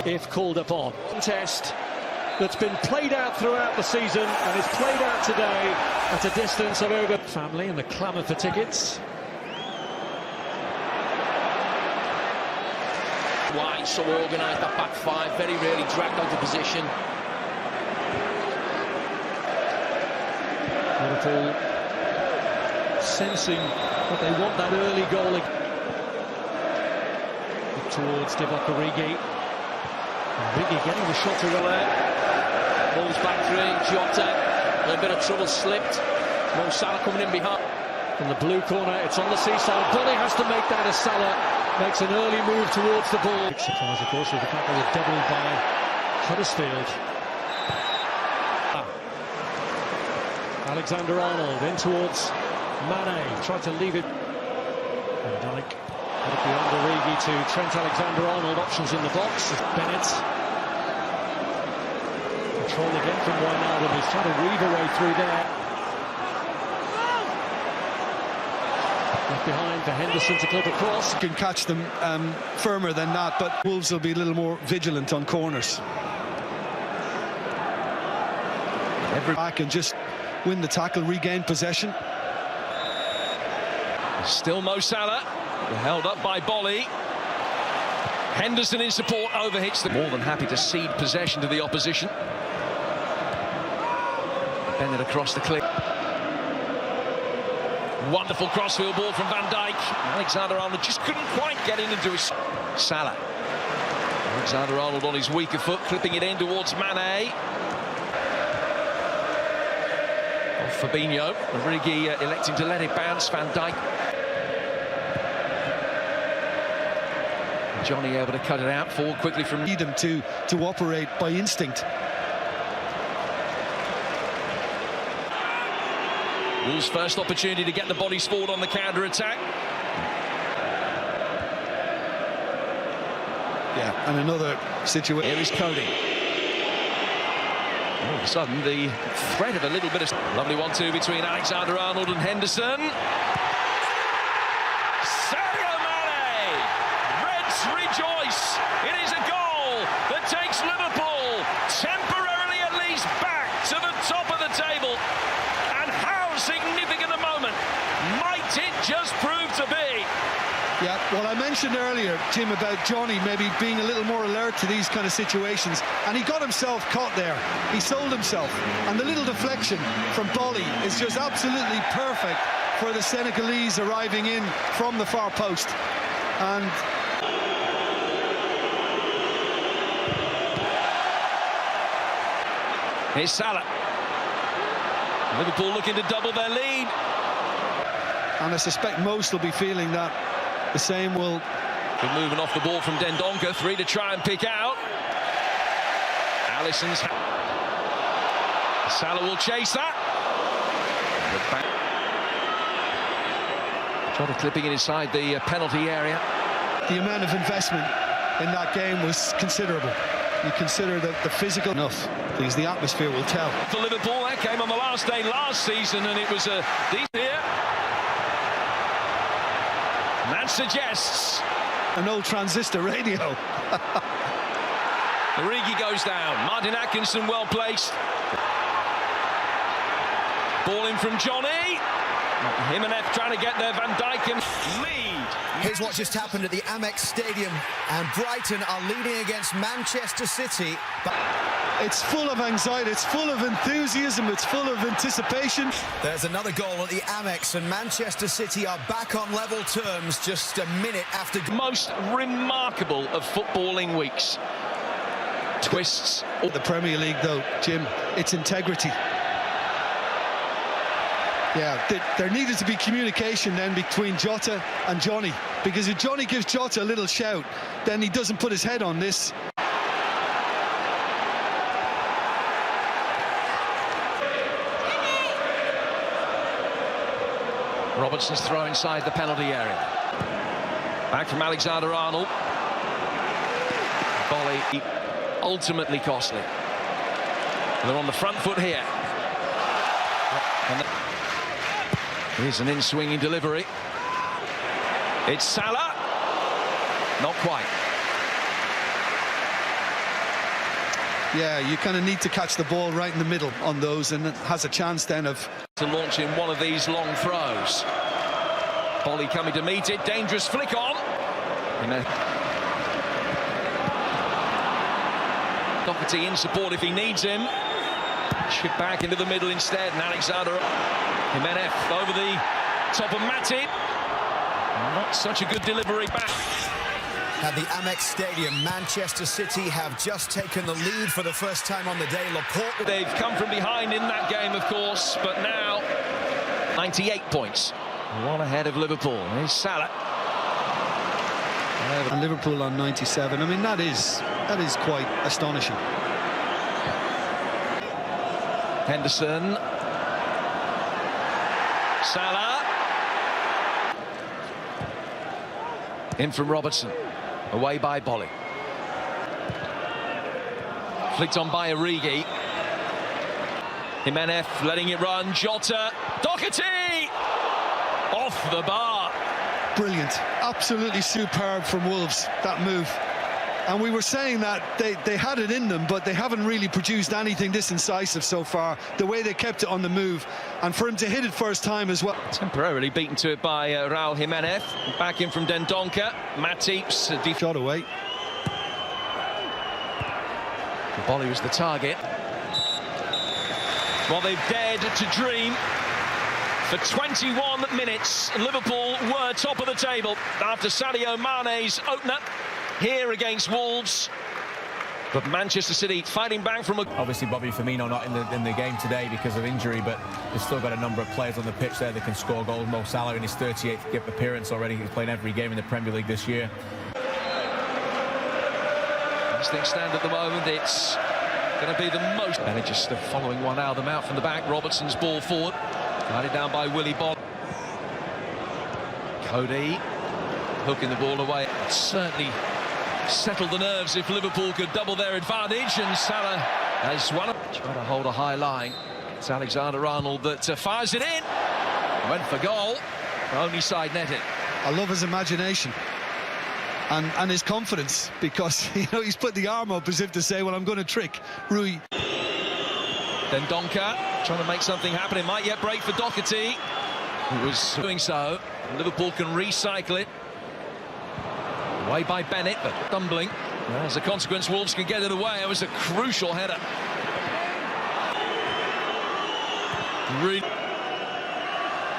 if called upon. Contest that's been played out throughout the season and is played out today at a distance of over family and the clamour for tickets. Why so organised, that back five, very rarely dragged out of position. Liverpool sensing that they want that early goal. Towards Divock Origi. Origi getting the shot to Riller. Ball's back through, Jota, a bit of trouble, slipped. Mo Salah coming in behind. In the blue corner, it's on the seaside. Bully has to make that as Salah makes an early move towards the ball. Big surprise, of course, with the fact they were doubled by Huddersfield. Alexander-Arnold in towards Mane, tried to leave it. Van Dijk put it beyond Origi to Trent Alexander-Arnold. Options in the box. Bennett. Control again from Wijnaldum, who's trying to weave a way through there. Left behind for Henderson to clip across. Can catch them firmer than that, but Wolves will be a little more vigilant on corners. Every back and just win the tackle, regain possession. Still Mo Salah, held up by Bolly. Henderson in support, overhits them. More than happy to cede possession to the opposition. Bennett across the clip. Wonderful crossfield ball from Van Dijk. Alexander-Arnold just couldn't quite get in and do his... Salah. Alexander-Arnold on his weaker foot, clipping it in towards Mane. Fabinho. Origi electing to let it bounce. Van Dijk. Johnny able to cut it out forward quickly from... Need him to operate by instinct. Wolves' first opportunity to get the bodies forward on the counter-attack. Yeah, and another situation. Here is Cody. All of a sudden, the threat of a little bit of... Lovely 1-2 between Alexander-Arnold and Henderson. Sadio Mane! Reds rejoice! It is a goal that takes Liverpool temporarily at least back to the top of the table. And how significant a moment might it just prove to be? Yeah, well, I mentioned earlier, Jim, about Johnny maybe being a little more alert to these kind of situations, and he got himself caught there. He sold himself, and the little deflection from Bolly is just absolutely perfect for the Senegalese arriving in from the far post. And here's Salah. Liverpool looking to double their lead. I suspect most will be feeling that. The same will... Good movement off the ball from Dendoncker. 3 to try and pick out. Alisson's... Salah will chase that. Jota clipping it inside the penalty area. The amount of investment in that game was considerable. You consider the physical enough, because the atmosphere will tell. For Liverpool, that came on the last day last season, and it was a decent here. And that suggests an old transistor radio. Origi goes down. Martin Atkinson well placed. Ball in from Johnny. Jimenez trying to get there. Van Dijk in lead. Here's what just happened at the Amex Stadium, and Brighton are leading against Manchester City. But it's full of anxiety, it's full of enthusiasm, it's full of anticipation. There's another goal at the Amex, and Manchester City are back on level terms just a minute after... Most remarkable of footballing weeks. Twists. The Premier League, though, Jim, its integrity. Yeah, there needed to be communication then between Jota and Johnny, because if Johnny gives Jota a little shout, then he doesn't put his head on this. Robertson's throw inside the penalty area. Back from Alexander-Arnold. Volley ultimately costly. They're on the front foot here. And here's an in-swinging delivery. It's Salah. Not quite. Yeah, you kind of need to catch the ball right in the middle on those, and it has a chance then of... To launch in one of these long throws. Bolly coming to meet it, dangerous flick on. Doherty in support if he needs him. Chip back into the middle instead, and Alexander Jimenez over the top of Matip. Not such a good delivery back. At the Amex Stadium, Manchester City have just taken the lead for the first time on the day. Laporte. They've come from behind in that game, of course, but now 98 points. One ahead of Liverpool. Here's Salah. And Liverpool on 97. I mean, that is quite astonishing. Henderson. Salah. In from Robertson. Away by Bolly. Flicked on by Origi. Jimenez letting it run. Jota. Doherty! Off the bar. Brilliant. Absolutely superb from Wolves, that move. And we were saying that they had it in them, but they haven't really produced anything this incisive so far, the way they kept it on the move. And for him to hit it first time as well. Temporarily beaten to it by Raul Jimenez. Back in from Dendoncker. Matip's deep shot away. Bolly was the target. Well, they've dared to dream. For 21 minutes, Liverpool were top of the table after Sadio Mane's opener here against Wolves. But Manchester City fighting back from a... Obviously, Bobby Firmino not in the game today because of injury, but they've still got a number of players on the pitch there that can score goals. Mo Salah in his 38th appearance already. He's playing every game in the Premier League this year. As things stand at the moment, it's going to be the most... And it just following one out of them out from the back. Robertson's ball forward. Guided down by Willy Bob. Cody hooking the ball away. Certainly settle the nerves if Liverpool could double their advantage, and Salah has won. Trying to hold a high line. It's Alexander-Arnold that fires it in. Went for goal. Only side netting. I love his imagination and his confidence, because he's put the arm up as if to say, well, I'm going to trick Rui. Dendoncker trying to make something happen. It might yet break for Doherty, who was doing so. Liverpool can recycle it. Away by Bennett, but stumbling. As a consequence, Wolves can get it away. It was a crucial header.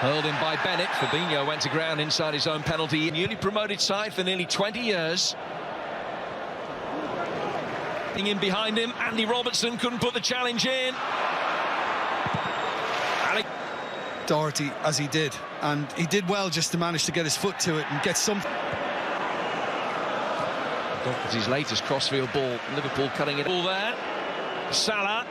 Hurled in by Bennett. Fabinho went to ground inside his own penalty. Newly promoted side for nearly 20 years. In behind him, Andy Robertson couldn't put the challenge in. Doherty, as he did, and he did well just to manage to get his foot to it and get something. Doherty's latest crossfield ball. Liverpool cutting it all there. Salah.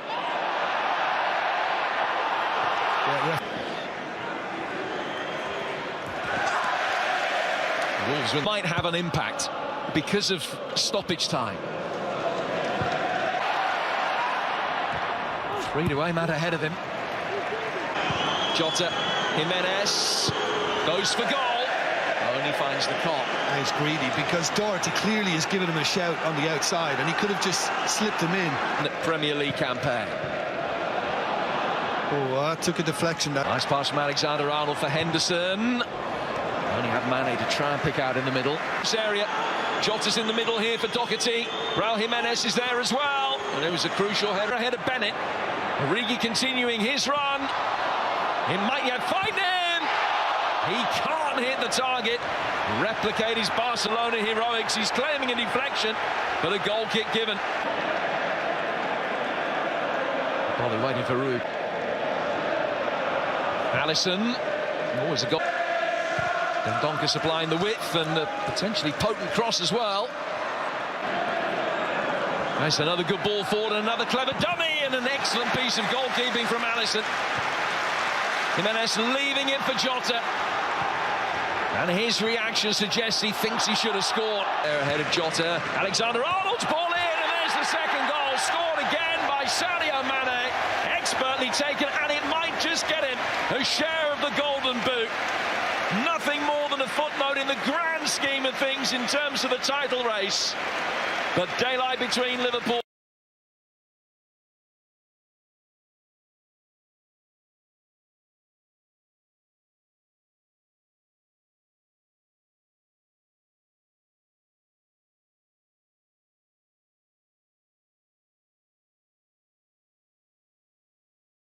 Wolves might have an impact because of stoppage time. 3-away man ahead of him. Jota, Jimenez goes for goal. Only finds the cop. He's greedy because Doherty clearly has given him a shout on the outside, and he could have just slipped him in. The Premier League campaign. Oh, that took a deflection. Nice pass from Alexander-Arnold for Henderson. Only have Mane to try and pick out in the middle. This area. Jota's in the middle here for Doherty. Raul Jimenez is there as well. And it was a crucial header ahead of Bennett. Origi continuing his run. He might yet find him. He can't hit the target. Replicate his Barcelona heroics. He's claiming a deflection, but a goal kick given. Bolly waiting for Rui. Alisson. Always a goal. Dendoncker supplying the width, and a potentially potent cross as well. Nice, another good ball forward, and another clever dummy, and an excellent piece of goalkeeping from Alisson. Jimenez leaving it for Jota. And his reaction suggests he thinks he should have scored. There ahead of Jota. Alexander-Arnold's ball in, and there's the second goal. Scored again by Sadio Mane. Expertly taken, and it might just get him a share of the golden boot. Nothing more than a footnote in the grand scheme of things in terms of the title race. But daylight between Liverpool